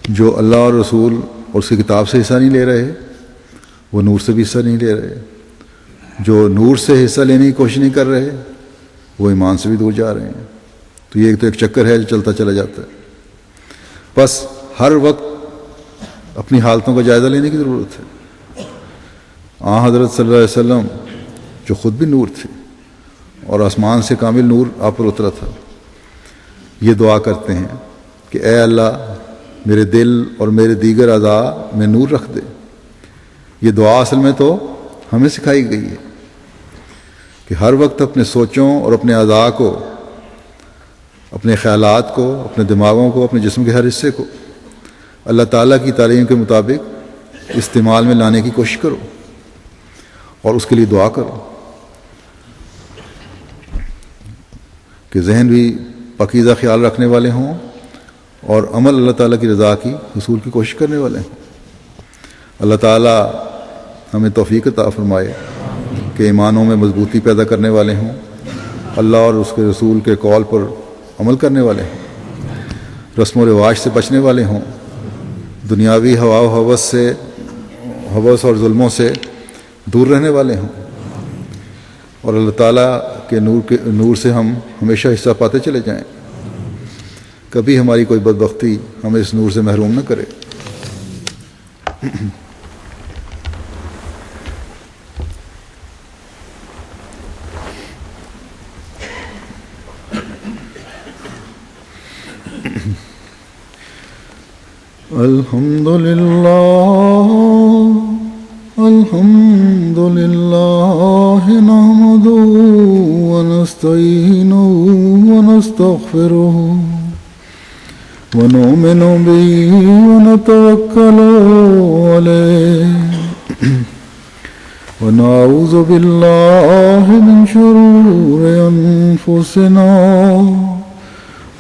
جو اللہ اور رسول اور اس کی کتاب سے حصہ نہیں لے رہے وہ نور سے بھی حصہ نہیں لے رہے، جو نور سے حصہ لینے کی کوشش نہیں کر رہے وہ ایمان سے بھی دور جا رہے ہیں۔ تو یہ تو ایک چکر ہے جو چلتا چلا جاتا ہے۔ بس ہر وقت اپنی حالتوں کا جائزہ لینے کی ضرورت ہے۔ حضرت صلی اللہ علیہ وسلم جو خود بھی نور تھے اور آسمان سے کامل نور آپ پر اترا تھا، یہ دعا کرتے ہیں کہ اے اللہ میرے دل اور میرے دیگر اعضاء میں نور رکھ دے۔ یہ دعا اصل میں تو ہمیں سکھائی گئی ہے کہ ہر وقت اپنے سوچوں اور اپنے اعضاء کو، اپنے خیالات کو، اپنے دماغوں کو، اپنے جسم کے ہر حصے کو اللہ تعالیٰ کی تعلیم کے مطابق استعمال میں لانے کی کوشش کرو اور اس کے لیے دعا کرو کہ ذہن بھی پاکیزہ خیال رکھنے والے ہوں اور عمل اللہ تعالیٰ کی رضا کی حصول کی کوشش کرنے والے ہوں۔ اللہ تعالیٰ ہمیں توفیق عطا فرمائے کہ ایمانوں میں مضبوطی پیدا کرنے والے ہوں، اللہ اور اس کے رسول کے قول پر عمل کرنے والے ہوں، رسم و رواج سے بچنے والے ہوں، دنیاوی ہوا و ہوس اور ظلموں سے دور رہنے والے ہوں، اور اللہ تعالیٰ کے نور سے ہم ہمیشہ حصہ پاتے چلے جائیں۔ کبھی ہماری کوئی بدبختی ہمیں اس نور سے محروم نہ کرے۔ الحمد للہ نحمده ونستعینه ونستغفره ونؤمن به ونتوکل علیہ ونعوذ باللہ من شرور انفسنا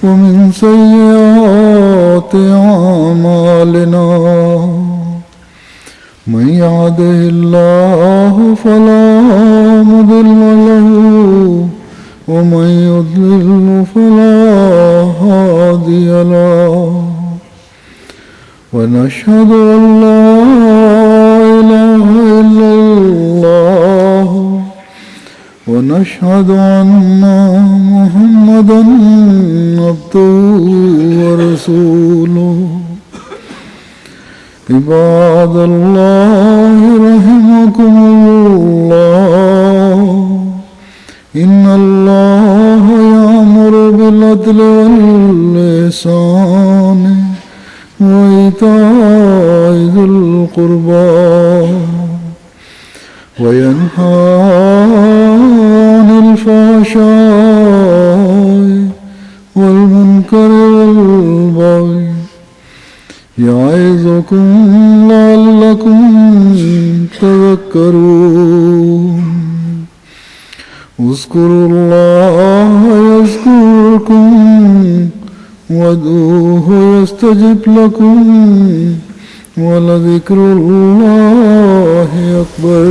ومن سیئات اعمالنا من يهده الله فلا مضل له ومن يضلل فلا هادي له ونشهد أن لا إله إلا الله ونشهد أن محمدا عبده ورسوله عباد الله رحمكم الله إن الله يأمر بالعدل والإحسان وإيتاء ذي القربى وينهى عن الفحشاء والمنكر والبغي يعظكم لعلكم تذكرون اذكروا الله يذكركم وادعوه يستجب لكم ولذكر الله أكبر